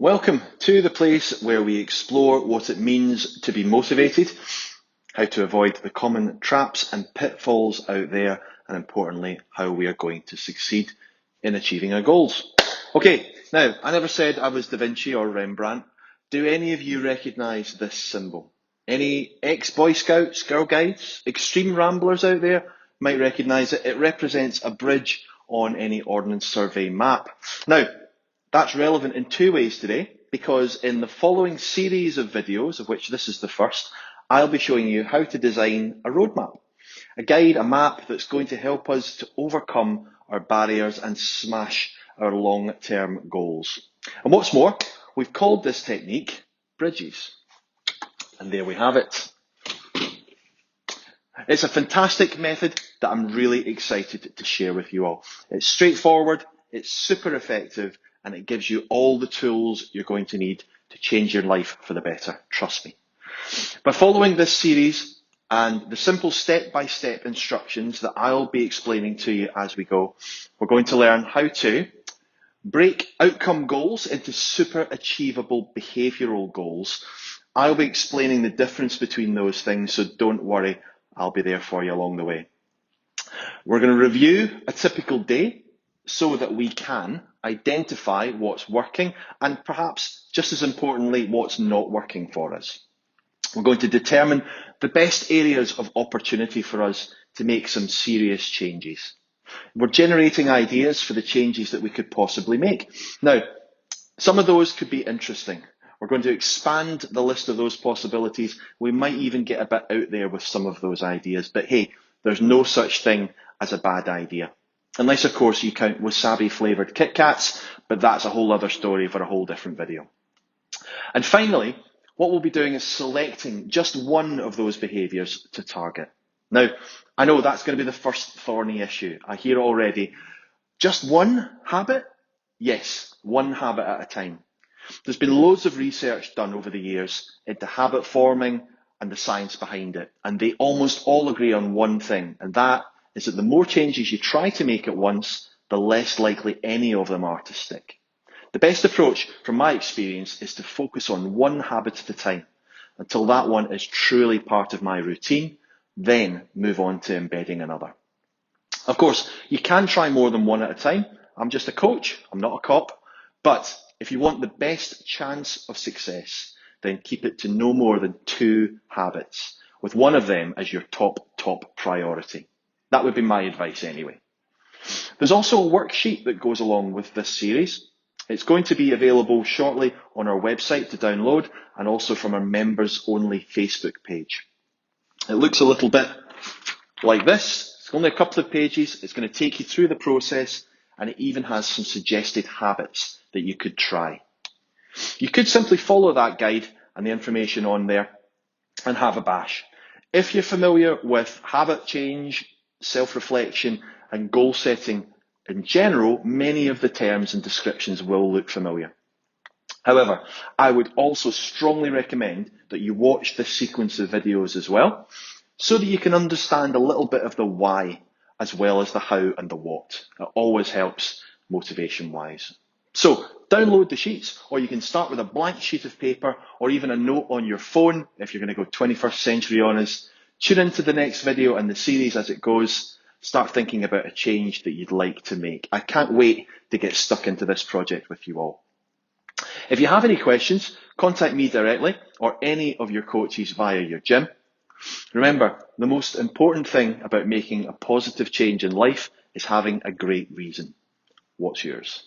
Welcome to the place where we explore what it means to be motivated, how to avoid the common traps and pitfalls out there, and importantly, how we are going to succeed in achieving our goals. Okay, now, I never said I was Da Vinci or Rembrandt. Do any of you recognise this symbol? Any ex-Boy Scouts, Girl Guides, extreme ramblers out there might recognise it. It represents a bridge on any Ordnance Survey map. Now, that's relevant in two ways today, because in the following series of videos, of which this is the first, I'll be showing you how to design a roadmap, a guide, a map that's going to help us to overcome our barriers and smash our long-term goals. And what's more, we've called this technique bridges. And there we have it. It's a fantastic method that I'm really excited to share with you all. It's straightforward, it's super effective, and it gives you all the tools you're going to need to change your life for the better, trust me. By following this series and the simple step-by-step instructions that I'll be explaining to you as we go, we're going to learn how to break outcome goals into super achievable behavioural goals. I'll be explaining the difference between those things, so don't worry, I'll be there for you along the way. We're going to review a typical day so that we can identify what's working and perhaps just as importantly, what's not working for us. We're going to determine the best areas of opportunity for us to make some serious changes. We're generating ideas for the changes that we could possibly make. Now, some of those could be interesting. We're going to expand the list of those possibilities. We might even get a bit out there with some of those ideas, but hey, there's no such thing as a bad idea. Unless, of course, you count wasabi-flavoured Kit Kats, but that's a whole other story for a whole different video. And finally, what we'll be doing is selecting just one of those behaviours to target. Now, I know that's going to be the first thorny issue. I hear already, just one habit? Yes, one habit at a time. There's been loads of research done over the years into habit forming and the science behind it, and they almost all agree on one thing, and that is that the more changes you try to make at once, the less likely any of them are to stick. The best approach, from my experience, is to focus on one habit at a time until that one is truly part of my routine, then move on to embedding another. Of course, you can try more than one at a time. I'm just a coach, I'm not a cop, but if you want the best chance of success, then keep it to no more than 2 habits, with one of them as your top priority. That would be my advice anyway. There's also a worksheet that goes along with this series. It's going to be available shortly on our website to download and also from our members only Facebook page. It looks a little bit like this. It's only a couple of pages. It's going to take you through the process, and it even has some suggested habits that you could try. You could simply follow that guide and the information on there and have a bash. If you're familiar with habit change, self-reflection and goal setting in general, many of the terms and descriptions will look familiar. However, I would also strongly recommend that you watch this sequence of videos as well, so that you can understand a little bit of the why as well as the how and the what. It always helps motivation-wise. So download the sheets, or you can start with a blank sheet of paper or even a note on your phone if you're going to go 21st century on us. Tune into the next video and the series as it goes. Start thinking about a change that you'd like to make. I can't wait to get stuck into this project with you all. If you have any questions, contact me directly or any of your coaches via your gym. Remember, the most important thing about making a positive change in life is having a great reason. What's yours?